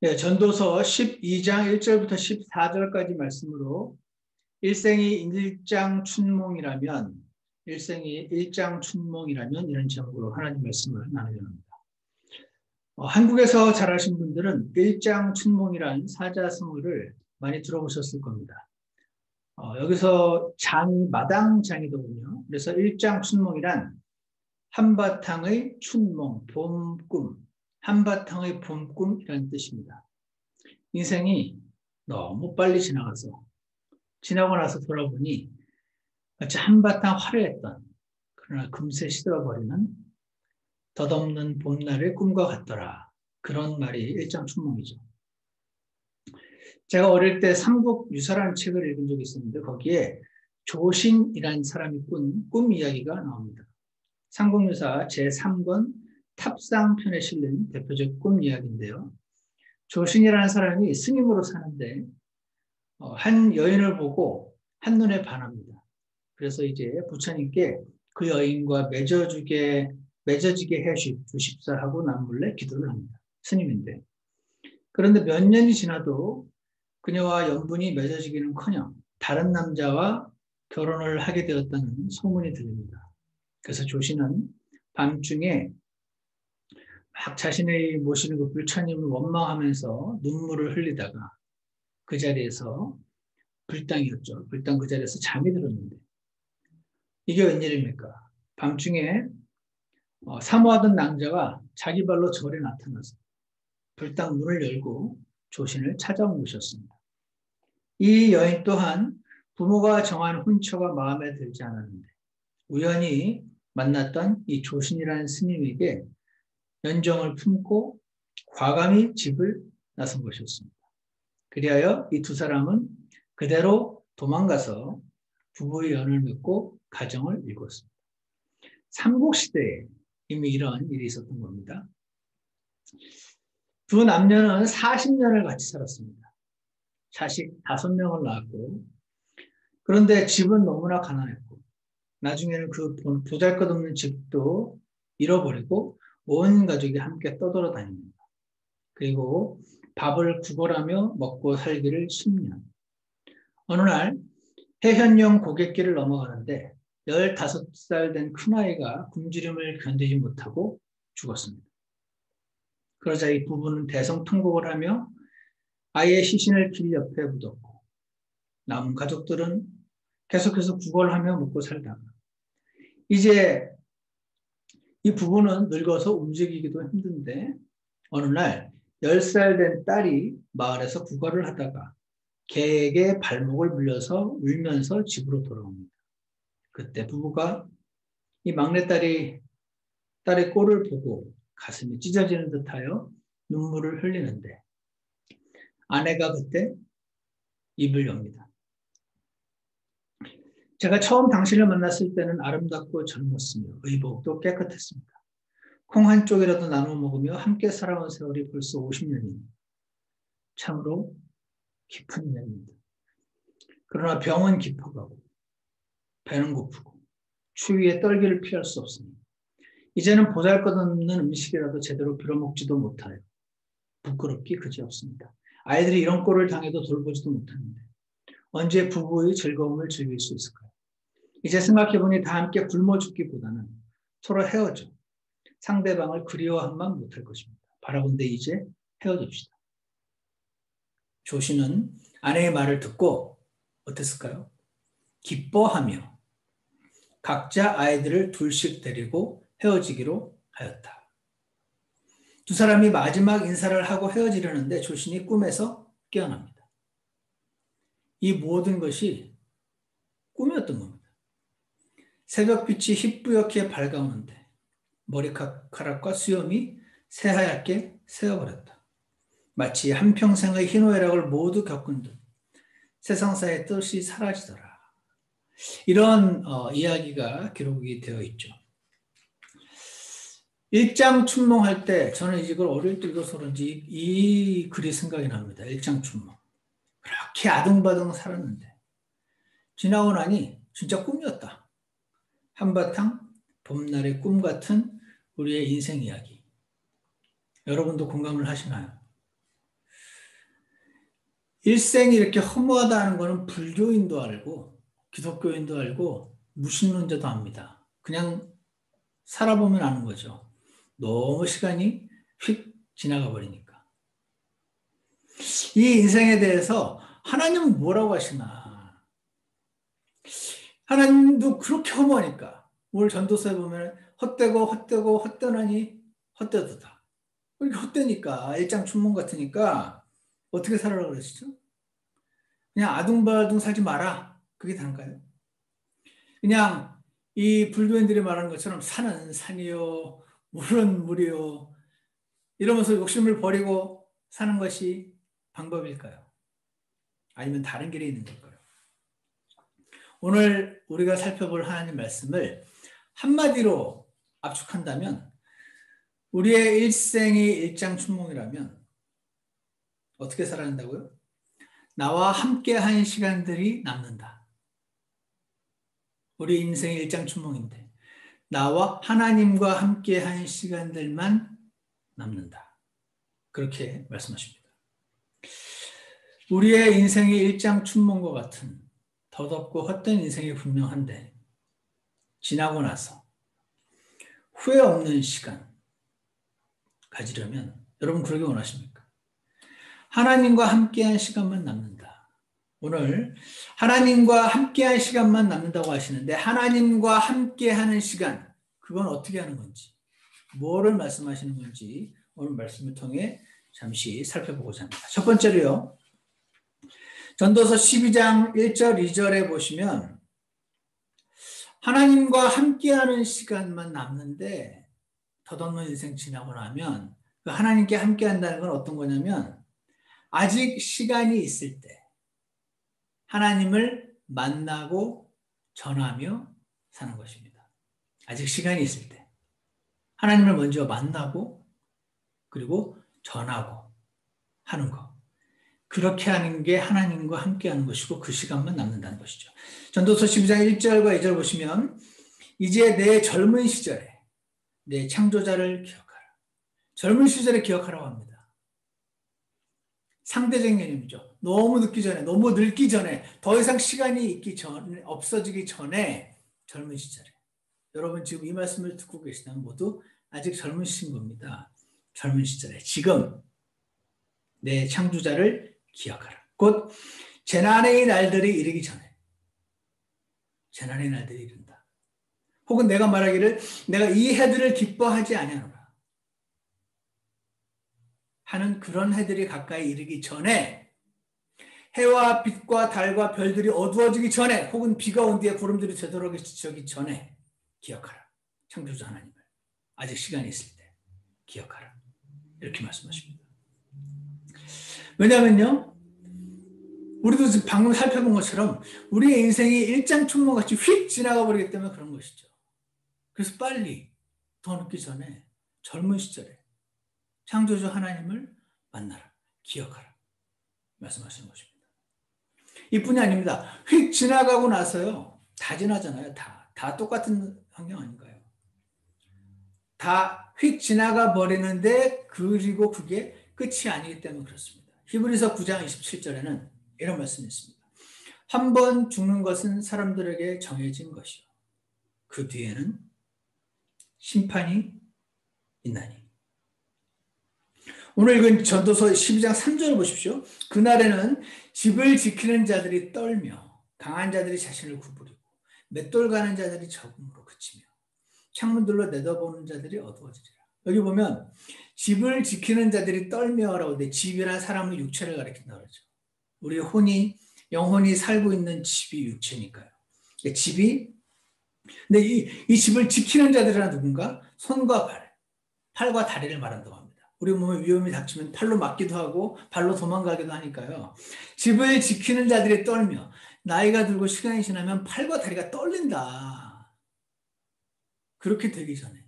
네, 전도서 12장 1절부터 14절까지 말씀으로 일생이 일장춘몽이라면 이런 제목으로 하나님 말씀을 나누려 합니다. 한국에서 자라신 분들은 일장춘몽이란 사자성어를 많이 들어보셨을 겁니다. 여기서 장이 마당장이더군요. 그래서 일장춘몽이란 한바탕의 춘몽, 봄꿈, 한바탕의 봄꿈이라는 뜻입니다. 인생이 너무 빨리 지나고 나서 돌아보니 마치 한바탕 화려했던 그러나 금세 시들어버리는 덧없는 봄날의 꿈과 같더라. 그런 말이 일장춘몽이죠. 제가 어릴 때 삼국유사라는 책을 읽은 적이 있었는데 거기에 조신이라는 사람이 꾼 꿈 이야기가 나옵니다. 삼국유사 제3권 탑상편에 실린 대표적 꿈 이야기인데요. 조신이라는 사람이 스님으로 사는데 한 여인을 보고 한눈에 반합니다. 그래서 이제 부처님께 그 여인과 맺어지게 해 주십사 하고 남몰래 기도를 합니다. 스님인데. 그런데 몇 년이 지나도 그녀와 연분이 맺어지기는커녕 다른 남자와 결혼을 하게 되었다는 소문이 들립니다. 그래서 조신은 밤중에 막 자신의 모시는 그 불처님을 원망하면서 눈물을 흘리다가 그 자리에서 불당이었죠. 불당 그 자리에서 잠이 들었는데 이게 웬일입니까? 밤중에 사모하던 낭자가 자기 발로 절에 나타나서 불당 문을 열고 조신을 찾아온 것이었습니다. 이 여인 또한 부모가 정한 혼처가 마음에 들지 않았는데 우연히 만났던 이 조신이라는 스님에게 연정을 품고 과감히 집을 나선 것이었습니다. 그리하여 이 두 사람은 그대로 도망가서 부부의 연을 맺고 가정을 이뤘습니다. 삼국시대에 이미 이런 일이 있었던 겁니다. 두 남녀는 40년을 같이 살았습니다. 자식 5명을 낳았고 그런데 집은 너무나 가난했고 나중에는 그 보잘것없는 집도 잃어버리고 온 가족이 함께 떠돌아다닙니다. 그리고 밥을 구걸하며 먹고 살기를 10년. 어느 날 해현령 고갯길을 넘어가는데 15살 된 큰아이가 굶주림을 견디지 못하고 죽었습니다. 그러자 이 부부는 대성통곡을 하며 아이의 시신을 길 옆에 묻었고 남은 가족들은 계속해서 구걸하며 먹고 살다가 이제 이 부부는 늙어서 움직이기도 힘든데 어느 날 10살 된 딸이 마을에서 구걸을 하다가 개에게 발목을 물려서 울면서 집으로 돌아옵니다. 그때 부부가 이 막내딸이 딸의 꼴을 보고 가슴이 찢어지는 듯하여 눈물을 흘리는데 아내가 그때 입을 엽니다. 제가 처음 당신을 만났을 때는 아름답고 젊었으며 의복도 깨끗했습니다. 콩 한 쪽이라도 나눠 먹으며 함께 살아온 세월이 벌써 50년이니 참으로 깊은 인연입니다. 그러나 병은 깊어가고 배는 고프고 추위에 떨기를 피할 수 없으니 이제는 보잘것없는 음식이라도 제대로 빌어먹지도 못하여 부끄럽기 그지없습니다. 아이들이 이런 꼴을 당해도 돌보지도 못하는데 언제 부부의 즐거움을 즐길 수 있을까요? 이제 생각해보니 다 함께 굶어 죽기보다는 서로 헤어져 상대방을 그리워함만 못할 것입니다. 바라본데 이제 헤어집시다. 조씨는 아내의 말을 듣고 어땠을까요? 기뻐하며 각자 아이들을 둘씩 데리고 헤어지기로 하였다. 두 사람이 마지막 인사를 하고 헤어지려는데 조신이 꿈에서 깨어납니다. 이 모든 것이 꿈이었던 겁니다. 새벽빛이 희뿌옇게 밝아오는데 머리카락과 수염이 새하얗게 새어버렸다. 마치 한평생의 희노애락을 모두 겪은 듯 세상사의 뜻이 사라지더라. 이런 이야기가 기록이 되어 있죠. 일장춘몽할 때 저는 이걸 어릴 때 읽어서 그런지 이 글이 생각이 납니다. 일장춘몽. 그렇게 아등바등 살았는데 지나고 나니 진짜 꿈이었다. 한바탕 봄날의 꿈 같은 우리의 인생 이야기. 여러분도 공감을 하시나요? 일생이 이렇게 허무하다는 것은 불교인도 알고 기독교인도 알고 무신론자도 압니다. 그냥 살아보면 아는 거죠. 너무 시간이 휙 지나가 버리니까. 이 인생에 대해서 하나님은 뭐라고 하시나? 하나님도 그렇게 허무하니까. 오늘 전도서에 보면 헛되고 헛되고 헛되나니 헛되도다. 이렇게 헛되니까 일장춘몽 같으니까 어떻게 살아라 그러시죠? 그냥 아둥바둥 살지 마라. 그게 단가요? 그냥 이 불교인들이 말하는 것처럼 산은 산이요, 물은 물이요, 이러면서 욕심을 버리고 사는 것이 방법일까요? 아니면 다른 길이 있는 걸까요? 오늘 우리가 살펴볼 하나님 말씀을 한마디로 압축한다면 우리의 일생이 일장춘몽이라면 어떻게 살아야 한다고요? 나와 함께한 시간들이 남는다. 우리 인생의 일장춘몽인데 나와 하나님과 함께한 시간들만 남는다. 그렇게 말씀하십니다. 우리의 인생의 일장춘몽과 같은 더덥고 헛된 인생이 분명한데 지나고 나서 후회 없는 시간 가지려면 여러분 그러기 원하십니까? 하나님과 함께한 시간만 남는다. 오늘 하나님과 함께한 시간만 남는다고 하시는데 하나님과 함께하는 시간 그건 어떻게 하는 건지 뭐를 말씀하시는 건지 오늘 말씀을 통해 잠시 살펴보고자 합니다. 첫 번째로요. 전도서 12장 1절 2절에 보시면 하나님과 함께하는 시간만 남는데 덧없는 인생 지나고 나면 그 하나님께 함께한다는 건 어떤 거냐면 아직 시간이 있을 때 하나님을 만나고 전하며 사는 것입니다. 아직 시간이 있을 때 하나님을 먼저 만나고 그리고 전하고 하는 것. 그렇게 하는 게 하나님과 함께하는 것이고 그 시간만 남는다는 것이죠. 전도서 12장 1절과 2절 보시면 이제 내 젊은 시절에 내 창조자를 기억하라. 젊은 시절에 기억하라고 합니다. 상대적인 개념이죠. 너무 늙기 전에, 너무 늙기 전에, 더 이상 시간이 있기 전에, 없어지기 전에 젊은 시절에. 여러분 지금 이 말씀을 듣고 계시다면 모두 아직 젊으신 겁니다. 젊은 시절에. 지금 내 창조자를 기억하라. 곧 재난의 날들이 이르기 전에. 재난의 날들이 이른다. 혹은 내가 말하기를 내가 이 해들을 기뻐하지 아니하노라 하는 그런 해들이 가까이 이르기 전에 해와 빛과 달과 별들이 어두워지기 전에 혹은 비가 온 뒤에 구름들이 되도록 지쳐기 전에 기억하라. 창조자 하나님을. 아직 시간이 있을 때 기억하라. 이렇게 말씀하십니다. 왜냐하면요. 우리도 지금 방금 살펴본 것처럼 우리의 인생이 일장춘몽같이 휙 지나가 버리기 때문에 그런 것이죠. 그래서 빨리 더 늦기 전에 젊은 시절에 창조주 하나님을 만나라. 기억하라. 말씀하시는 것입니다. 이뿐이 아닙니다. 휙 지나가고 나서요. 다 지나잖아요. 다 똑같은 환경 아닌가요? 다 휙 지나가 버리는데 그리고 그게 끝이 아니기 때문에 그렇습니다. 히브리서 9장 27절에는 이런 말씀이 있습니다. 한 번 죽는 것은 사람들에게 정해진 것이요. 그 뒤에는 심판이 있나니. 오늘 읽은 전도서 12장 3절을 보십시오. 그날에는 집을 지키는 자들이 떨며 강한 자들이 자신을 구부리고 맷돌 가는 자들이 적음으로 그치며 창문들로 내다보는 자들이 어두워지리라. 여기 보면 집을 지키는 자들이 떨며라고 하는데 집이란 사람의 육체를 가리킨다고 그러죠. 우리 영혼이 살고 있는 집이 육체니까요. 집이 근데 이 집을 지키는 자들이란 누군가? 손과 팔과 다리를 말한다고 합니다. 우리 몸에 위험이 닥치면 팔로 막기도 하고 발로 도망가기도 하니까요. 집을 지키는 자들이 떨며 나이가 들고 시간이 지나면 팔과 다리가 떨린다. 그렇게 되기 전에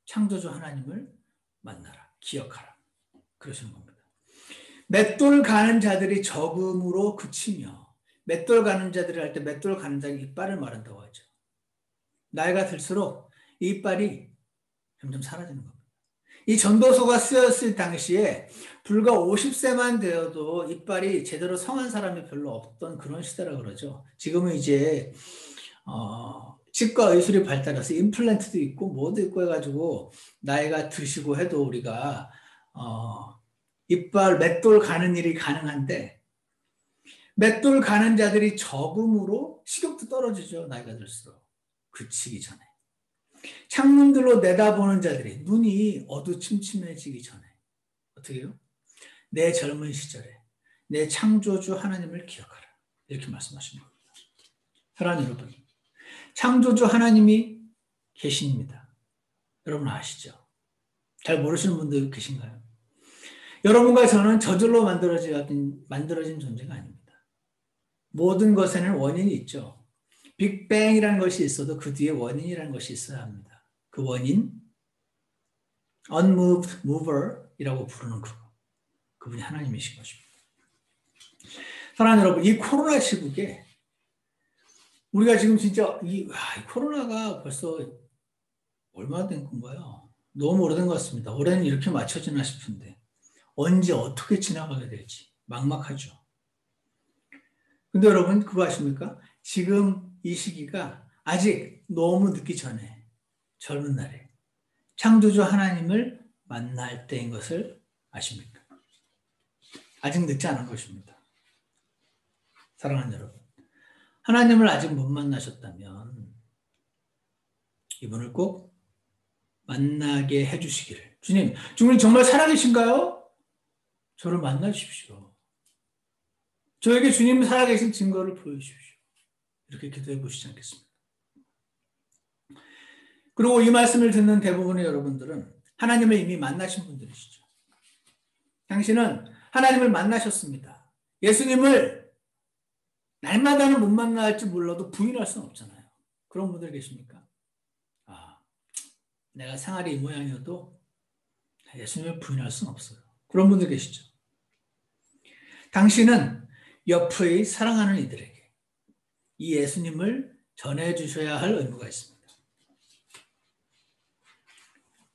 창조주 하나님을 만나라. 기억하라. 그러시는 겁니다. 맷돌 가는 자들이 적음으로 그치며 맷돌 가는 자들이 할 때 맷돌 가는 자의 이빨을 말한다고 하죠. 나이가 들수록 이 이빨이 점점 사라지는 겁니다. 이 전도서가 쓰였을 당시에 불과 50세만 되어도 이빨이 제대로 성한 사람이 별로 없던 그런 시대라 그러죠. 지금은 이제 치과 의술이 발달해서 임플란트도 있고 뭐도 있고 해가지고 나이가 드시고 해도 우리가 이빨 맷돌 가는 일이 가능한데, 맷돌 가는 자들이 적음으로 식욕도 떨어지죠. 나이가 들수록. 그치기 전에. 창문들로 내다보는 자들이 눈이 어두침침해지기 전에 어떻게 해요? 내 젊은 시절에 내 창조주 하나님을 기억하라. 이렇게 말씀하신 겁니다. 사랑하는 여러분, 창조주 하나님이 계십니다. 여러분 아시죠? 잘 모르시는 분들 계신가요? 여러분과 저는 저절로 만들어진 존재가 아닙니다. 모든 것에는 원인이 있죠. 빅뱅이라는 것이 있어도 그 뒤에 원인이라는 것이 있어야 합니다. 그 원인, unmoved mover이라고 부르는 그분이 하나님이신 것입니다. 사랑하는 여러분, 이 코로나 시국에 우리가 지금 진짜 이 코로나가 벌써 얼마 된 건가요? 너무 오래된 것 같습니다. 올해는 이렇게 맞춰지나 싶은데 언제 어떻게 지나가게 될지 막막하죠. 근데 여러분 그거 아십니까? 지금 이 시기가 아직 너무 늦기 전에 젊은 날에 창조주 하나님을 만날 때인 것을 아십니까? 아직 늦지 않은 것입니다. 사랑하는 여러분, 하나님을 아직 못 만나셨다면 이분을 꼭 만나게 해주시기를. 주님 정말 살아계신가요? 저를 만나주십시오. 저에게 주님 살아계신 증거를 보여주십시오. 이렇게 기도해 보시지 않겠습니까? 그리고 이 말씀을 듣는 대부분의 여러분들은 하나님을 이미 만나신 분들이시죠. 당신은 하나님을 만나셨습니다. 예수님을 날마다는 못 만날지 몰라도 부인할 수는 없잖아요. 그런 분들 계십니까? 내가 생활이 이 모양이어도 예수님을 부인할 수는 없어요. 그런 분들 계시죠. 당신은 옆의 사랑하는 이들에게 이 예수님을 전해주셔야 할 의무가 있습니다.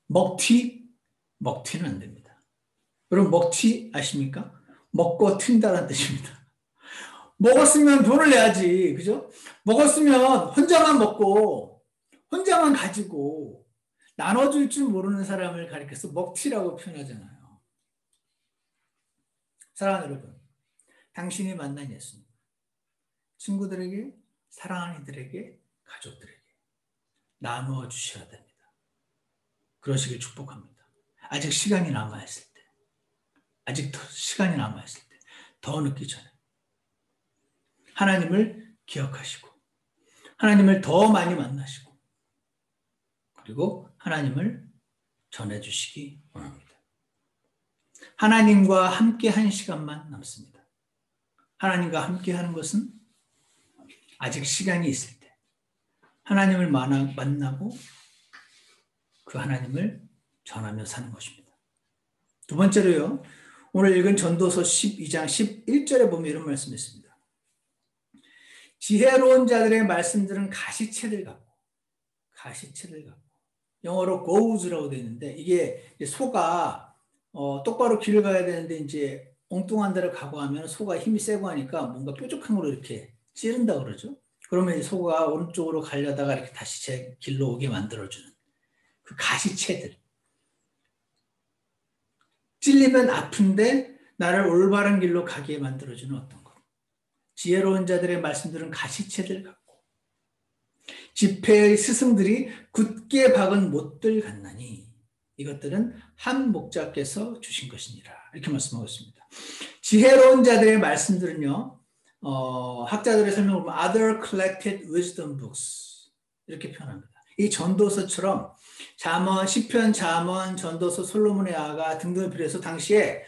먹튀는 안 됩니다. 여러분 먹튀 아십니까? 먹고 튄다는 뜻입니다. 먹었으면 돈을 내야지, 그죠? 먹었으면 혼자만 먹고 혼자만 가지고 나눠줄 줄 모르는 사람을 가리켜서 먹튀라고 표현하잖아요. 사랑하는 여러분, 당신이 만난 예수님, 친구들에게, 사랑하는 이들에게, 가족들에게 나누어 주셔야 됩니다. 그러시길 축복합니다. 아직 시간이 남아있을 때, 아직 더 시간이 남아있을 때, 더 늦기 전에 하나님을 기억하시고 하나님을 더 많이 만나시고 그리고 하나님을 전해주시기 원합니다. 하나님과 함께 한 시간만 남습니다. 하나님과 함께 하는 것은 아직 시간이 있을 때 하나님을 만나고 그 하나님을 전하며 사는 것입니다. 두 번째로요, 오늘 읽은 전도서 12장 11절에 보면 이런 말씀이 있습니다. 지혜로운 자들의 말씀들은 가시채들 같고 영어로 goes라고 되어 있는데 이게 소가 똑바로 길을 가야 되는데 이제 엉뚱한 데를 가고 하면 소가 힘이 세고 하니까 뭔가 뾰족한 걸로 이렇게 찌른다 그러죠. 그러면 소가 오른쪽으로 가려다가 이렇게 다시 제 길로 오게 만들어주는 그 가시채들. 찔리면 아픈데 나를 올바른 길로 가게 만들어주는 어떤 것. 지혜로운 자들의 말씀들은 가시채들 같고 지폐의 스승들이 굳게 박은 못들 같나니 이것들은 한 목자께서 주신 것이니라. 이렇게 말씀하고 있습니다. 지혜로운 자들의 말씀들은요, 학자들의 설명을 보면 other collected wisdom books 이렇게 표현합니다. 이 전도서처럼 잠언, 시편, 잠언, 전도서, 솔로몬의 아가 등등을 비롯해서 당시에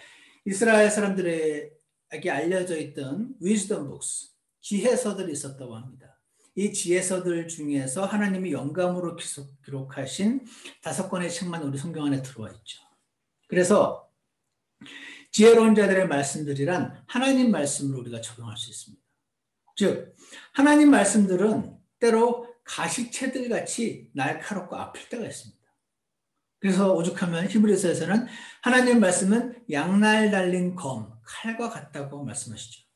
이스라엘 사람들에게 알려져 있던 wisdom books, 지혜서들이 있었다고 합니다. 이 지혜서들 중에서 하나님이 영감으로 기록하신 5권의 책만 우리 성경 안에 들어와 있죠. 그래서 지혜로운 자들의 말씀들이란 하나님 말씀으로 우리가 적용할 수 있습니다. 즉 하나님 말씀들은 때로 가시채들 같이 날카롭고 아플 때가 있습니다. 그래서 오죽하면 히브리서에서는 하나님 말씀은 양날 달린 검, 칼과 같다고 말씀하시죠.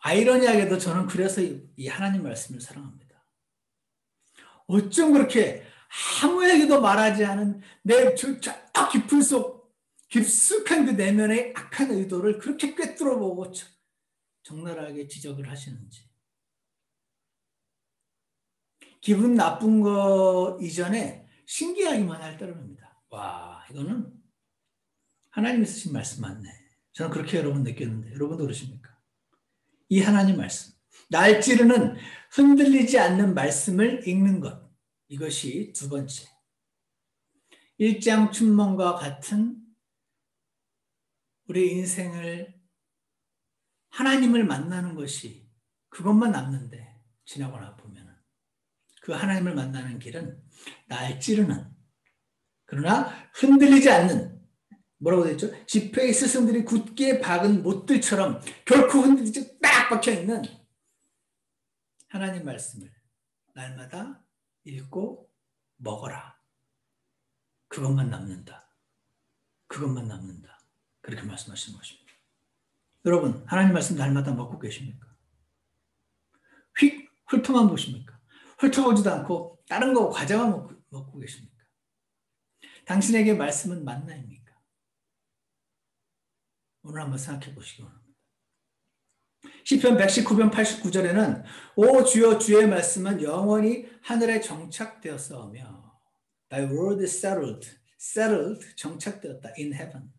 아이러니하게도 저는 그래서 이 하나님 말씀을 사랑합니다. 어쩜 그렇게 아무에게도 말하지 않은 내 저 깊은 속 깊숙한 그 내면의 악한 의도를 그렇게 꿰뚫어보고 적나라하게 지적을 하시는지. 기분 나쁜 거 이전에 신기하기만 할 따름입니다. 와, 이거는 하나님이 쓰신 말씀 맞네. 저는 그렇게 여러분 느꼈는데 여러분도 그러십니까? 이 하나님 말씀, 날 찌르는 흔들리지 않는 말씀을 읽는 것, 이것이 두 번째. 일장춘몽과 같은 우리 인생을 하나님을 만나는 것이 그것만 남는데 지나고 보면 그 하나님을 만나는 길은 날 찌르는 그러나 흔들리지 않는 뭐라고 되어 있죠? 지폐의 스승들이 굳게 박은 못들처럼 결코 흔들리지 딱 박혀있는 하나님 말씀을 날마다 읽고 먹어라. 그것만 남는다. 그것만 남는다. 그렇게 말씀하시는 것입니다. 여러분, 하나님 말씀 날마다 먹고 계십니까? 훑어만 보십니까? 훑어보지도 않고 다른 거 과자만 먹고 계십니까? 당신에게 말씀은 만나입니까? 오늘 한번 생각해 보시기 바랍니다. 시편 119편 89절에는 오 주여 주의 말씀은 영원히 하늘에 정착되었사오며 Thy word is settled, 정착되었다 in heaven.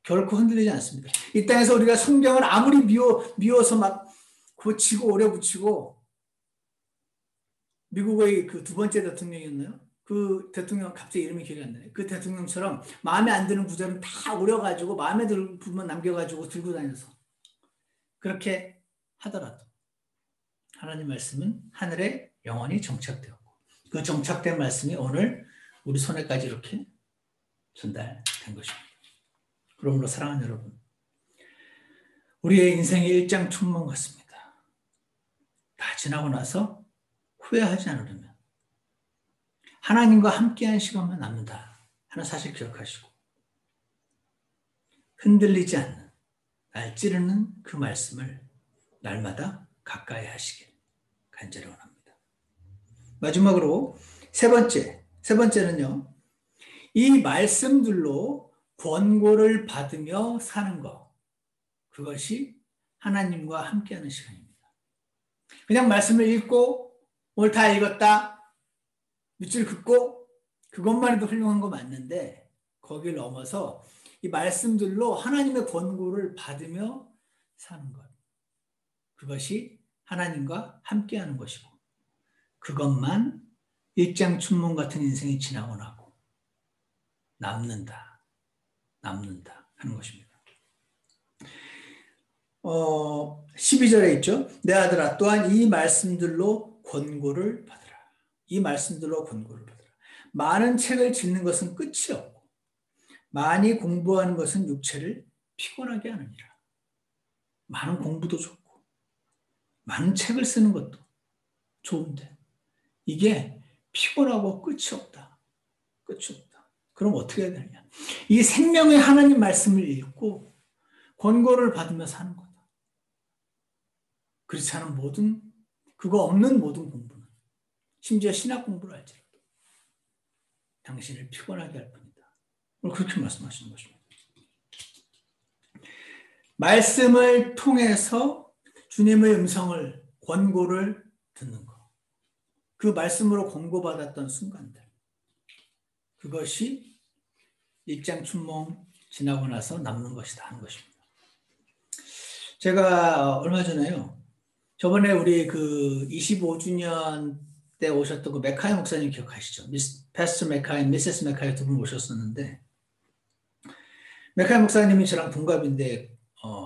결코 흔들리지 않습니다. 이 땅에서 우리가 성경을 아무리 미워서 막 고치고 오래 붙이고 미국의 그 두 번째 대통령이었나요? 그 대통령 갑자기 이름이 기억이 안 나요. 그 대통령처럼 마음에 안 드는 구절은 다 오려가지고 마음에 드는 부분 남겨가지고 들고 다녀서 그렇게 하더라도 하나님 말씀은 하늘에 영원히 정착되었고 그 정착된 말씀이 오늘 우리 손에까지 이렇게 전달된 것입니다. 그러므로 사랑하는 여러분, 우리의 인생의 일장춘몽 같습니다. 다 지나고 나서 후회하지 않으려면 하나님과 함께한 시간만 남는다 하는 사실 기억하시고 흔들리지 않는 날 찌르는 그 말씀을 날마다 가까이 하시길 간절히 원합니다. 마지막으로 세 번째는요. 이 말씀들로 권고를 받으며 사는 것. 그것이 하나님과 함께하는 시간입니다. 그냥 말씀을 읽고 오늘 다 읽었다. 밑줄 긋고 그것만 해도 훌륭한 거 맞는데 거기를 넘어서 이 말씀들로 하나님의 권고를 받으며 사는 것. 그것이 하나님과 함께하는 것이고 그것만 일장춘몽 같은 인생이 지나고 나고 남는다 하는 것입니다. 12절에 있죠. 내 아들아 또한 이 말씀들로 권고를 받으라. 이 말씀들로 권고를 받으라. 많은 책을 짓는 것은 끝이 없고 많이 공부하는 것은 육체를 피곤하게 하느니라. 많은 공부도 좋고 많은 책을 쓰는 것도 좋은데 이게 피곤하고 끝이 없다. 그럼 어떻게 해야 되느냐? 이 생명의 하나님 말씀을 읽고 권고를 받으며 사는 거다. 그렇지 않은 그거 없는 모든 공부는 심지어 신학 공부를 할지라도 당신을 피곤하게 할 뿐이다. 그렇게 말씀하시는 것입니다. 말씀을 통해서 주님의 음성을 권고를 듣는 것. 그 말씀으로 권고받았던 순간들. 그것이 일장춘몽 지나고 나서 남는 것이다 하는 것입니다. 제가 얼마 전에요. 저번에 우리 그 25주년 때 오셨던 그 메카이 목사님 기억하시죠? 패스터 메카이, 미세스 메카이 두 분 오셨었는데 메카이 목사님이 저랑 동갑인데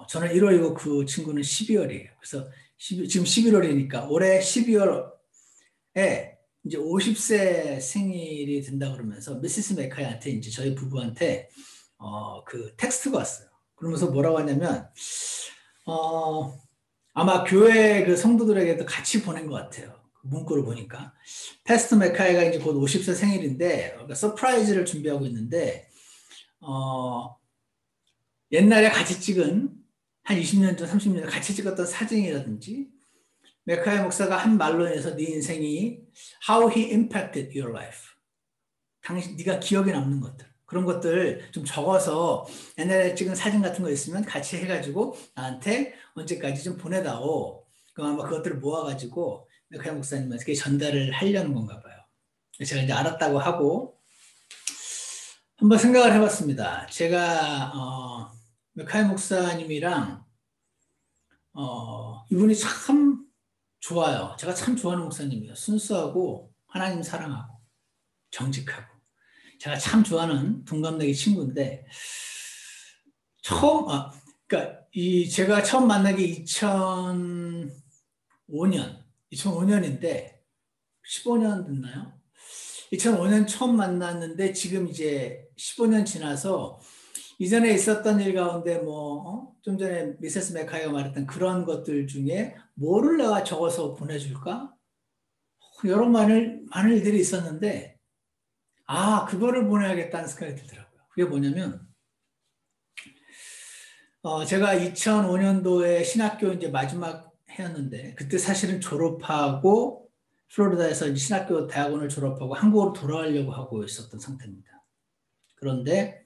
저는 1월이고 그 친구는 12월이에요. 그래서 지금 11월이니까 올해 12월에 이제 50세 생일이 된다 그러면서 미세스 메카이한테 이제 저희 부부한테 그 텍스트가 왔어요. 그러면서 뭐라고 하냐면 아마 교회 그 성도들에게도 같이 보낸 것 같아요. 문구를 보니까 패스터 메카이가 이제 곧 50세 생일인데 그러니까 서프라이즈를 준비하고 있는데 옛날에 같이 찍은 한 20년 전, 30년 전 같이 찍었던 사진이라든지 메카이 목사가 한 말론에서 네 인생이 how he impacted your life. 당신 네가 기억에 남는 것들. 그런 것들 좀 적어서 옛날에 찍은 사진 같은 거 있으면 같이 해가지고 나한테 언제까지 좀 보내다오. 그럼 아마 그것들을 모아가지고 메카이 목사님한테 전달을 하려는 건가 봐요. 제가 이제 알았다고 하고 한번 생각을 해봤습니다. 제가 메카이 목사님이랑 이분이 참 좋아요. 제가 참 좋아하는 목사님이에요. 순수하고 하나님 사랑하고 정직하고 제가 참 좋아하는 동갑내기 친구인데 그러니까 제가 처음 만난 게 2005년인데 15년 됐나요? 2005년 처음 만났는데 지금 이제 15년 지나서 이전에 있었던 일 가운데 좀 전에 미세스 메카이가 말했던 그런 것들 중에 뭐를 내가 적어서 보내줄까? 여러 많은 일들이 있었는데 그거를 보내야겠다는 생각이 들더라고요. 그게 뭐냐면 제가 2005년도에 신학교 이제 마지막 해였는데 그때 사실은 졸업하고 플로리다에서 이제 신학교 대학원을 졸업하고 한국으로 돌아가려고 하고 있었던 상태입니다. 그런데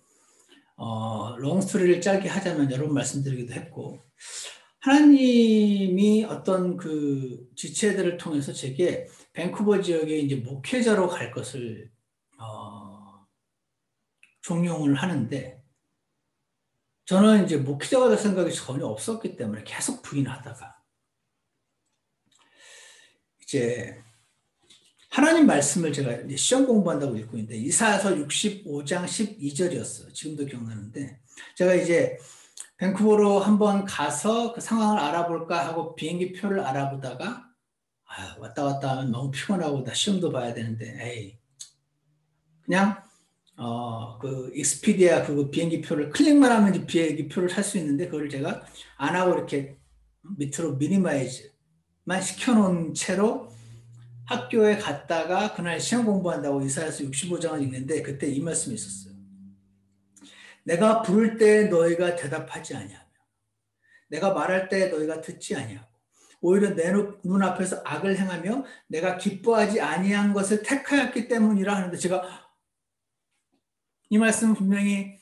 롱스토리를 짧게 하자면 여러 번 말씀드리기도 했고 하나님이 어떤 그 지체들을 통해서 제게 밴쿠버 지역에 이제 목회자로 갈 것을 종용을 하는데 저는 이제 목회자가 될 생각이 전혀 없었기 때문에 계속 부인하다가 이제 하나님 말씀을 제가 이제 시험 공부한다고 읽고 있는데 이사야서 65장 12절이었어요. 지금도 기억나는데 제가 이제 밴쿠버로 한번 가서 그 상황을 알아볼까 하고 비행기 표를 알아보다가 왔다 갔다 하면 너무 피곤하고 나 시험도 봐야 되는데 그냥 그 익스피디아 그 비행기 표를 클릭만 하면 이제 비행기 표를 살 수 있는데 그걸 제가 안 하고 이렇게 밑으로 미니마이즈만 시켜놓은 채로 학교에 갔다가 그날 시험 공부한다고 이사야서 65장을 읽는데 그때 이 말씀이 있었어요. 내가 부를 때 너희가 대답하지 아니하며 내가 말할 때 너희가 듣지 아니하고 오히려 내 눈앞에서 악을 행하며 내가 기뻐하지 아니한 것을 택하였기 때문이라 하는데 제가 이 말씀은 분명히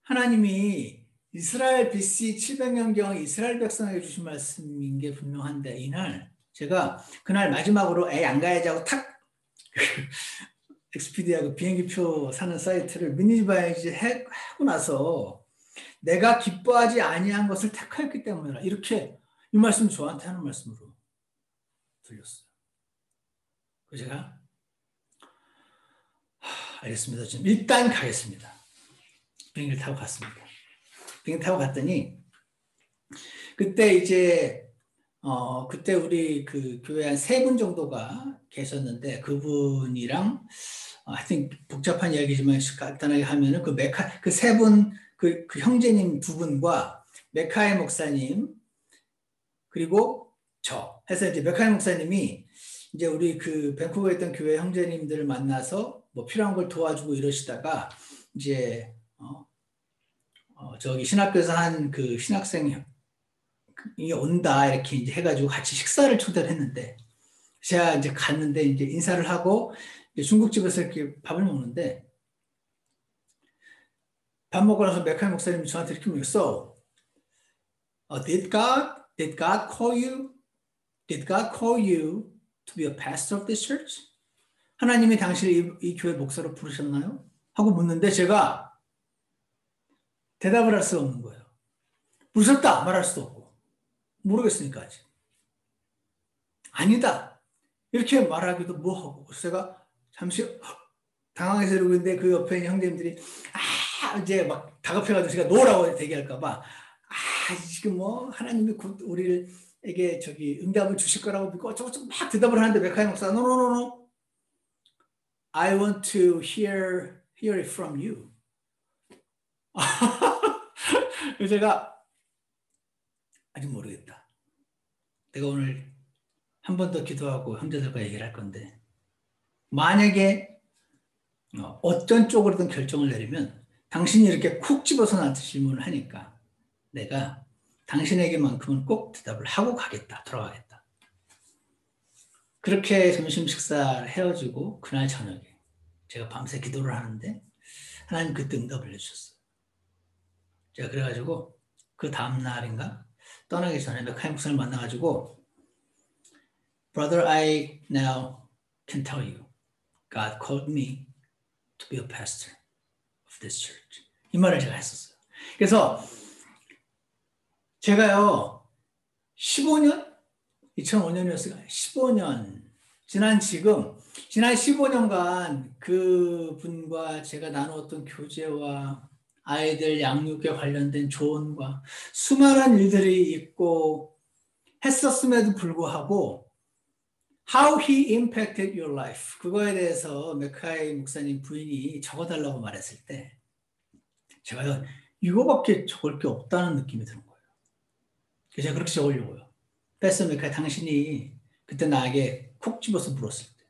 하나님이 이스라엘 BC 700년경 이스라엘 백성에게 주신 말씀인 게 분명한데 이날 제가 그날 마지막으로 안 가야지 하고 탁 엑스피디아 그 비행기표 사는 사이트를 미니바이즈 하고 나서 내가 기뻐하지 아니한 것을 택하였기 때문이라 이렇게 이 말씀 저한테 하는 말씀으로 들렸어요. 그래서 제가 알겠습니다. 지금 일단 가겠습니다. 비행기를 타고 갔습니다. 비행기 타고 갔더니 그때 이제 그때 우리 그 교회 한 3분 정도가 계셨는데 그분이랑 하여튼 복잡한 이야기지만 간단하게 하면은 그 3분 그 형제님 2분과 메카이 목사님 그리고 저 해서 이제 메카이 목사님이 이제 우리 그 밴쿠버에 있던 교회 형제님들을 만나서 뭐 필요한 걸 도와주고 이러시다가 이제 저기 신학교에서 한 그 신학생이 온다 이렇게 이제 해가지고 같이 식사를 초대를 했는데 제가 이제 갔는데 이제 인사를 하고 이제 중국집에서 이렇게 밥을 먹는데 밥 먹고 나서 메카이 목사님이 저한테 이렇게 물었어. Did God call you? Did God call you to be a pastor of this church? 하나님이 당신을 이 교회 목사로 부르셨나요? 하고 묻는데 제가 대답을 할 수 없는 거예요. 부르셨다 말할 수도 없고 모르겠으니까 아직. 아니다 이렇게 말하기도 뭐하고 그래서 제가 잠시 당황해서 이러고 있는데 그 옆에 있는 형제님들이 이제 막 다급해가지고 제가 노라고 대기할까봐 지금 뭐 하나님이 곧 우리에게 저기 응답을 주실 거라고 믿고 어쩌고저쩌고 막 대답을 하는데 메카이 목사가 No. I want to hear it from you. 그래서 제가 아직 모르겠다. 내가 오늘 한 번 더 기도하고 형제들과 얘기를 할 건데, 만약에 어떤 쪽으로든 결정을 내리면 당신이 이렇게 쿡 집어서 나한테 질문을 하니까 내가 당신에게만큼은 꼭 대답을 하고 가겠다, 돌아가겠다. 그렇게 점심 식사를 헤어지고 그날 저녁에 제가 밤새 기도를 하는데 하나님 그때 응답을 해주셨어요. 제가 그래가지고 그 다음날인가 떠나기 전에 메카이 목사를 만나가지고 Brother, I now can tell you God called me to be a pastor of this church. 이 말을 제가 했었어요. 그래서 제가요 15년? 2005년이었으니까 15년 지난 15년간 그분과 제가 나누었던 교제와 아이들 양육에 관련된 조언과 수많은 일들이 있고 했었음에도 불구하고 How he impacted your life 그거에 대해서 메카이 목사님 부인이 적어달라고 말했을 때 제가 이거밖에 적을 게 없다는 느낌이 드는 거예요. 그래서 제가 그렇게 적으려고요. 패스터 메카이 당신이 그때 나에게 콕 집어서 물었을 때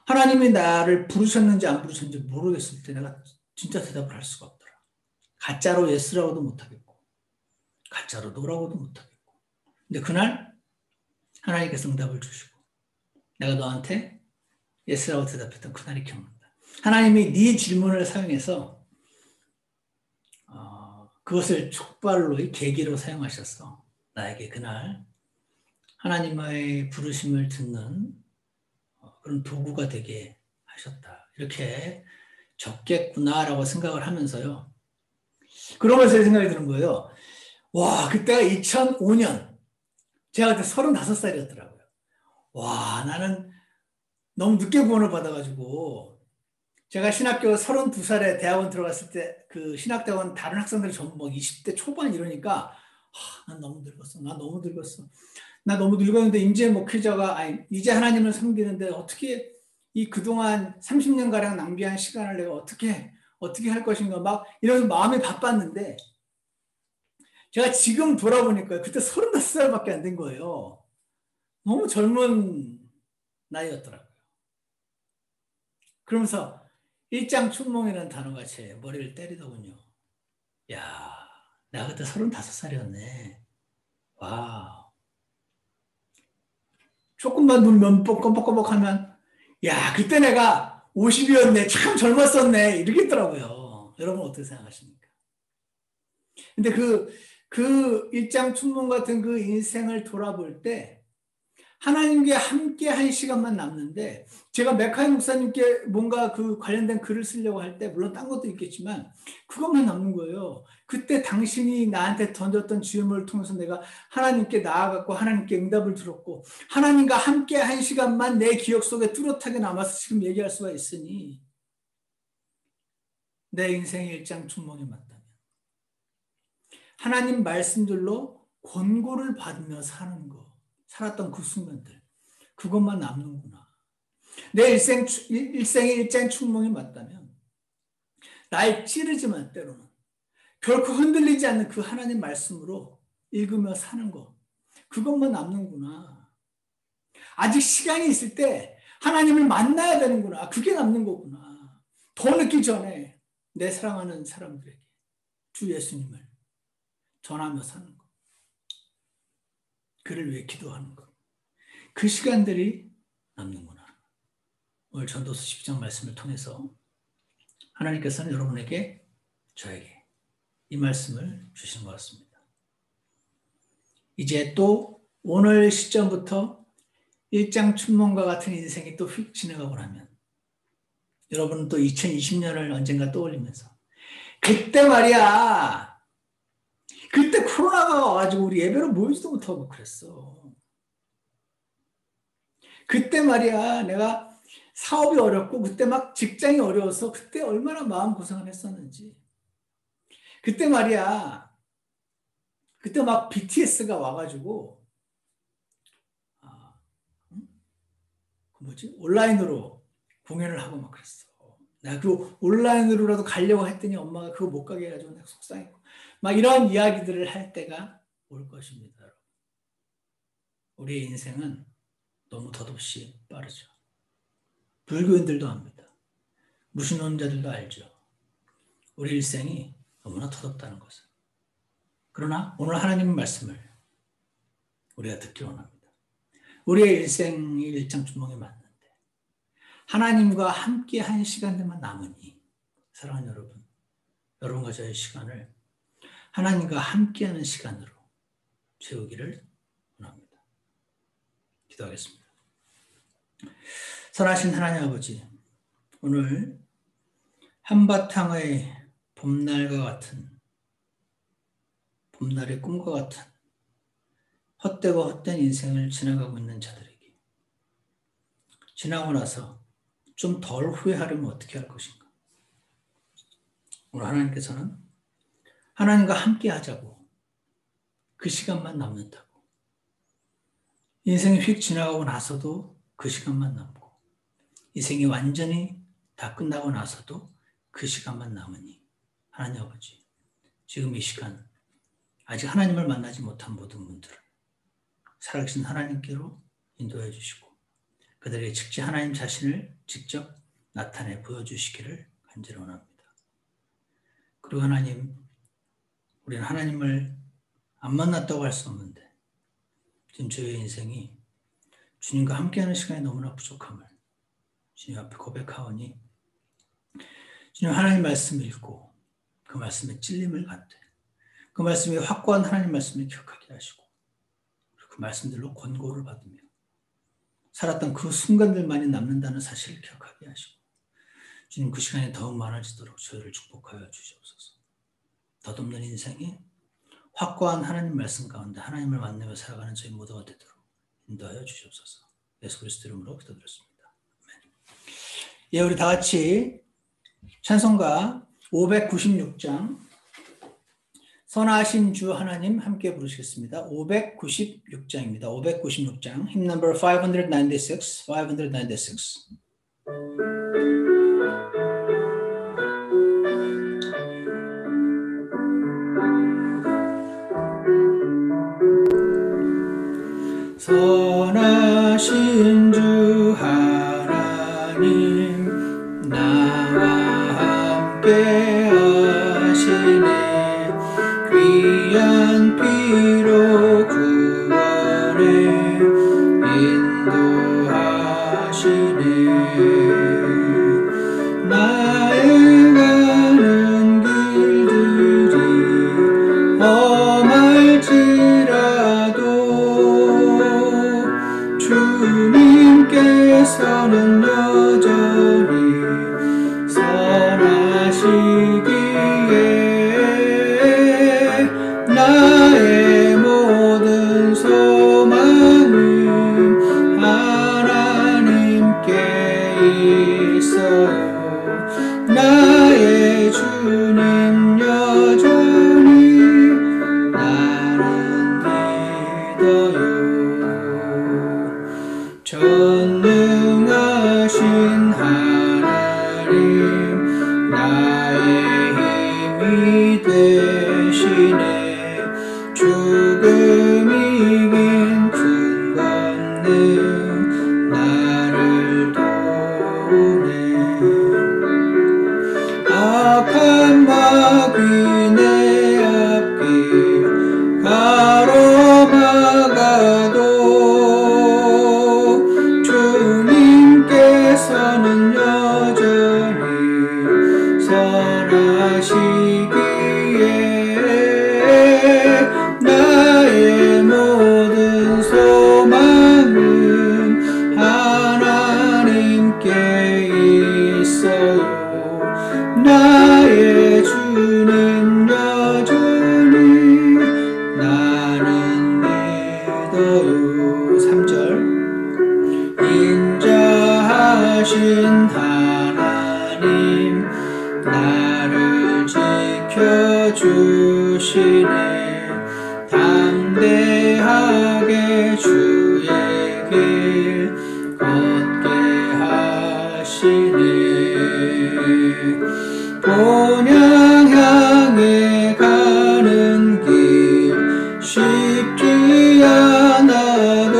하나님이 나를 부르셨는지 안 부르셨는지 모르겠을 때 내가 진짜 대답을 할 수가 없더라. 가짜로 예스라고도 못하겠고 가짜로 노라고도 못하겠고 근데 그날 하나님께서 응답을 주시고 내가 너한테 예스라고 대답했던 그날이 기억난다. 하나님이 네 질문을 사용해서 그것을 촉발로의 계기로 사용하셔서 나에게 그날 하나님의 부르심을 듣는 그런 도구가 되게 하셨다. 이렇게 적겠구나라고 생각을 하면서요. 그러면서 생각이 드는 거예요. 와, 그때가 2005년. 제가 그때 35살이었더라고요. 와, 나는 너무 늦게 구원을 받아가지고 제가 신학교 32살에 대학원 들어갔을 때 그 신학대학원 다른 학생들이 전부 막 20대 초반 이러니까 난 너무 늙었어. 나 너무 늙었어. 나 너무 늙었는데 이제 목회자가 이제 하나님을 섬기는데 어떻게 이 그동안 30년가량 낭비한 시간을 내가 어떻게 할 것인가 막 이러면서 마음이 바빴는데 제가 지금 돌아보니까 그때 35살밖에 안 된 거예요. 너무 젊은 나이였더라고요. 그러면서 일장춘몽이라는 단어가 제 머리를 때리더군요. 야, 내가 그때 35살이었네. 와. 조금만 눈 껌뻑껌뻑하면 야, 그때 내가 50이었네. 참 젊었었네. 이러겠더라고요. 여러분 어떻게 생각하십니까? 근데 그 일장춘몽 같은 그 인생을 돌아볼 때 하나님께 함께 한 시간만 남는데 제가 메카이 목사님께 뭔가 그 관련된 글을 쓰려고 할 때 물론 딴 것도 있겠지만 그것만 남는 거예요. 그때 당신이 나한테 던졌던 질문을 통해서 내가 하나님께 나아갔고 하나님께 응답을 들었고 하나님과 함께 한 시간만 내 기억 속에 뚜렷하게 남아서 지금 얘기할 수가 있으니 내 인생의 일장춘몽이 맞다면 하나님 말씀들로 권고를 받으며 사는 거 살았던 그 순간들 그것만 남는구나. 내 일생의 일장춘몽이 맞다면 날 찌르지만 때로는 결코 흔들리지 않는 그 하나님 말씀으로 읽으며 사는 거 그것만 남는구나. 아직 시간이 있을 때 하나님을 만나야 되는구나. 그게 남는 거구나. 더 늦기 전에 내 사랑하는 사람들에게 주 예수님을 전하며 사는 것. 그를 위해 기도하는 것. 그 시간들이 남는구나. 오늘 전도서 10장 말씀을 통해서 하나님께서는 여러분에게 저에게 이 말씀을 주신 것 같습니다. 이제 또 오늘 시점부터 일장춘몽과 같은 인생이 또 휙 지나가고 나면 여러분은 또 2020년을 언젠가 떠올리면서 그때 말이야 그때 코로나가 와가지고 우리 예배로 모이지도 못하고 그랬어. 그때 말이야 내가 사업이 어렵고 그때 막 직장이 어려워서 그때 얼마나 마음고생을 했었는지. 그때 말이야 그때 막 BTS가 와가지고 온라인으로 공연을 하고 막 그랬어. 내가 그 온라인으로라도 가려고 했더니 엄마가 그거 못 가게 해가지고 내가 속상했고 막 이런 이야기들을 할 때가 올 것입니다. 우리의 인생은 너무 덧없이 빠르죠. 불교인들도 압니다. 무신론자들도 알죠. 우리 일생이 너무나 덧없다는 것을. 그러나 오늘 하나님의 말씀을 우리가 듣기 원합니다. 우리의 일생이 일장춘몽에 맞는데 하나님과 함께한 시간들만 남으니 사랑하는 여러분, 여러분과 저의 시간을 하나님과 함께하는 시간으로 채우기를 원합니다. 기도하겠습니다. 선하신 하나님 아버지, 오늘 한바탕의 봄날과 같은, 봄날의 꿈과 같은 헛되고 헛된 인생을 지나가고 있는 자들에게 지나고 나서 좀 덜 후회하려면 어떻게 할 것인가? 오늘 하나님께서는 하나님과 함께 하자고 그 시간만 남는다고, 인생이 휙 지나가고 나서도 그 시간만 남고, 인생이 완전히 다 끝나고 나서도 그 시간만 남으니 하나님 아버지, 지금 이 시간 아직 하나님을 만나지 못한 모든 분들을 살아계신 하나님께로 인도해 주시고 그들에게 즉시 하나님 자신을 직접 나타내 보여주시기를 간절히 원합니다. 그리고 하나님, 우리는 하나님을 안 만났다고 할 수 없는데 지금 저의 인생이 주님과 함께하는 시간이 너무나 부족함을 주님 앞에 고백하오니 주님, 하나님 말씀 읽고 그 말씀에 찔림을 갖되 그 말씀이 확고한 하나님 말씀을 기억하게 하시고 그 말씀들로 권고를 받으며 살았던 그 순간들만이 남는다는 사실을 기억하게 하시고 주님, 그 시간이 더욱 많아지도록 저희를 축복하여 주시옵소서. 덧없는 인생에 확고한 하나님 말씀 가운데 하나님을 만나며 살아가는 저희 모두가 되도록 인도하여 주시옵소서. 예수 그리스도 이름으로 기도드렸습니다. 아멘. 예, 우리 다 같이 찬송가 596장 선하신 주 하나님 함께 부르시겠습니다. 596장입니다. 596장 hymn number 596. 선하신 주 하나님 나와 함께 하시네. 귀한 피로 구원에 인도하시네. 나의 가는 길들이 험할지라도 주님께서는 여전히 선하시기에 나의 모든 소망은 하나님께 있어요. 나의 주님 여전히 나는 믿어요. 전능하신 하나님 나의 힘이 되시네. 죽음 이긴 큰 권능 나를 도우네. 악한 마귀 내 앞길 가로막아도 주님께서는 여전히 선하시기에 나의 모든 소망은 하나님께 있어요. 나의 주님 여전히 나는 믿어요. 3절 인자하신 하나님 나를 지켜주시네. 담대하게 주의 길 걷게 하시네. 본향 향해 가는 길 쉽지 않아도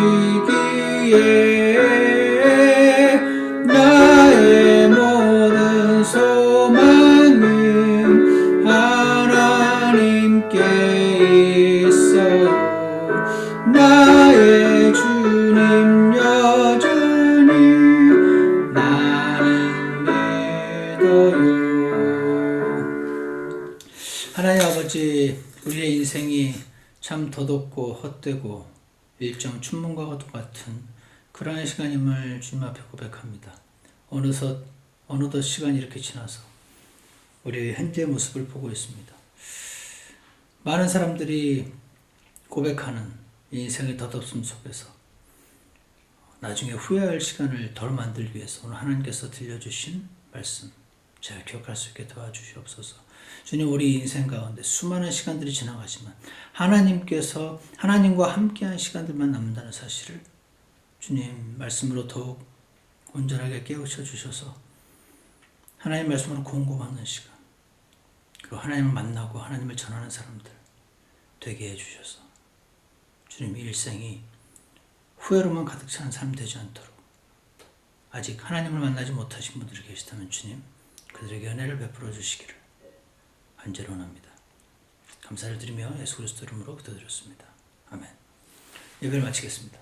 이루시기에 나의 모든 소망은 하나님께 있어요. 나의 주님 여전히 나는 믿어요. 하나님 아버지, 우리의 인생이 참 더덥고 헛되고 일정 춘문과 똑같은 그러한 시간임을 주님 앞에 고백합니다. 어느덧 시간이 이렇게 지나서 우리의 현재 모습을 보고 있습니다. 많은 사람들이 고백하는 인생의 덧없음 속에서 나중에 후회할 시간을 덜 만들기 위해서 오늘 하나님께서 들려주신 말씀 제가 기억할 수 있게 도와주시옵소서. 주님, 우리 인생 가운데 수많은 시간들이 지나가지만 하나님께서 하나님과 함께한 시간들만 남는다는 사실을 주님 말씀으로 더욱 온전하게 깨우쳐 주셔서 하나님 말씀으로 공고받는 시간, 그리고 하나님을 만나고 하나님을 전하는 사람들 되게 해주셔서 주님 일생이 후회로만 가득 차는 삶 되지 않도록, 아직 하나님을 만나지 못하신 분들이 계시다면 주님 그들에게 은혜를 베풀어 주시기를 간절히 원합니다. 감사를 드리며 예수 그리스도 이름으로 기도드렸습니다. 아멘. 예배를 마치겠습니다.